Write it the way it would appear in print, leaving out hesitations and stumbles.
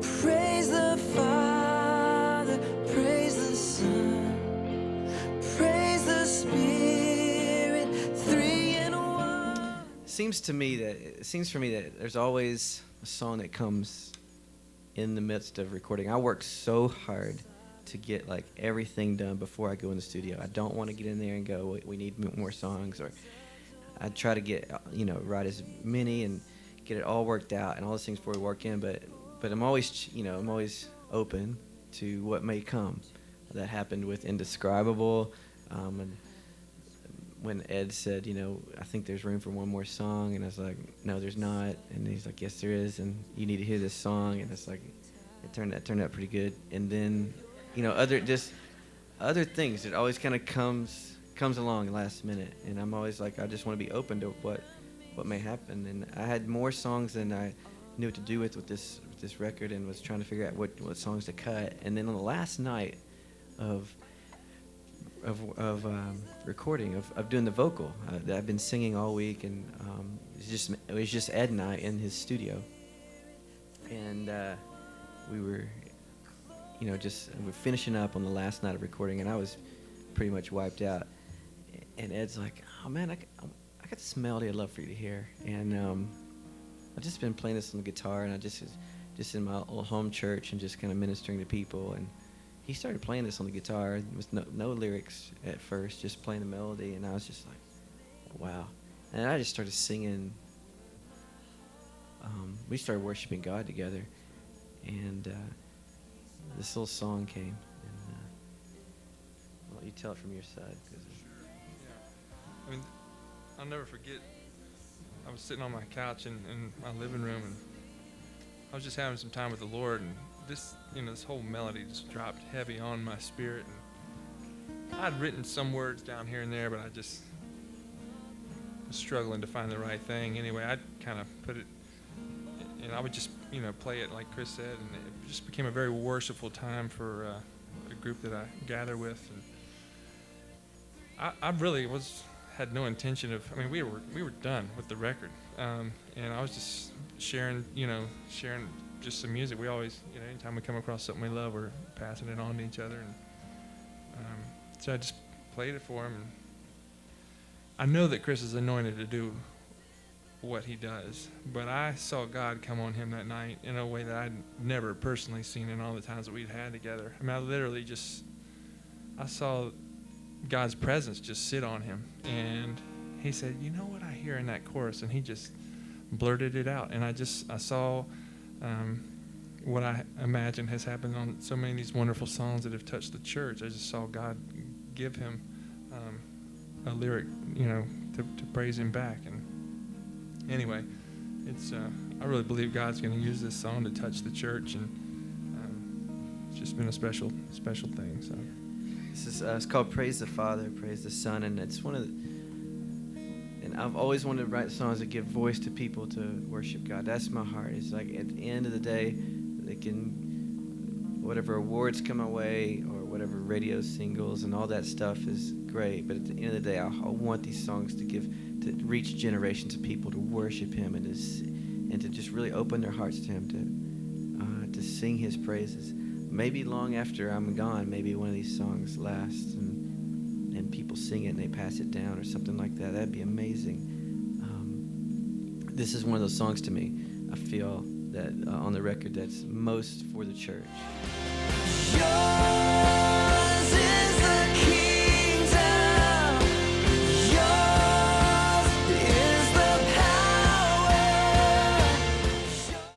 Praise the Father, praise the Son, praise the Spirit, three in one. It seems for me that there's always a song that comes in the midst of recording. I work so hard to get like everything done before I go in the studio. I don't want to get in there and go, we need more songs, or I try to get, write as many and get it all worked out and all those things before we work in. But I'm always, I'm always open to what may come. That happened with Indescribable. And when Ed said, I think there's room for one more song, and I was like, no, there's not. And he's like, yes, there is, and you need to hear this song. And it's like, it turned out pretty good. And then, other things. It always kind of comes along last minute, and I'm always like, I just want to be open to what may happen. And I had more songs than I knew what to do with this record, and was trying to figure out what songs to cut. And then on the last night of recording, of doing the vocal that I've been singing all week, and it was just Ed and I in his studio, and we were we're finishing up on the last night of recording, and I was pretty much wiped out. And Ed's like, oh man, I got this melody I'd love for you to hear. And I've just been playing this on the guitar, and I just in my little home church and just kind of ministering to people. And he started playing this on the guitar with no lyrics at first, just playing the melody. And I was just like, wow. And I just started singing. We started worshiping God together. And this little song came, and I'll let you tell it from your side. Sure. Yeah. I mean, I'll never forget. I was sitting on my couch in my living room, and I was just having some time with the Lord, and this whole melody just dropped heavy on my spirit. And I'd written some words down here and there, but I just was struggling to find the right thing. Anyway, I'd kind of put it, and I would just play it like Chris said, and it just became a very worshipful time for a group that I gather with. And I really had no intention of. I mean, we were done with the record, and I was just sharing just some music. We always, anytime we come across something we love, we're passing it on to each other, and so I just played it for him. And I know that Chris is anointed to do what he does, but I saw God come on him that night in a way that I'd never personally seen in all the times that we'd had together. I mean, I literally I saw God's presence just sit on him, and he said, you know what I hear in that chorus? And he just blurted it out, and I saw what I imagine has happened on so many of these wonderful songs that have touched the church. I just saw God give him a lyric, to praise him back. And anyway, I really believe God's going to use this song to touch the church, and it's just been a special thing. So this is it's called "Praise the Father, Praise the Son," and it's and I've always wanted to write songs that give voice to people to worship God. That's my heart. It's like at the end of the day, they can, whatever awards come my way or whatever radio singles and all that stuff is great. But at the end of the day, I want these songs to reach generations of people to worship Him and to just really open their hearts to Him, to sing His praises. Maybe long after I'm gone, maybe one of these songs lasts and people sing it and they pass it down or something like that. That'd be amazing. This is one of those songs to me, I feel, that on the record that's most for the church.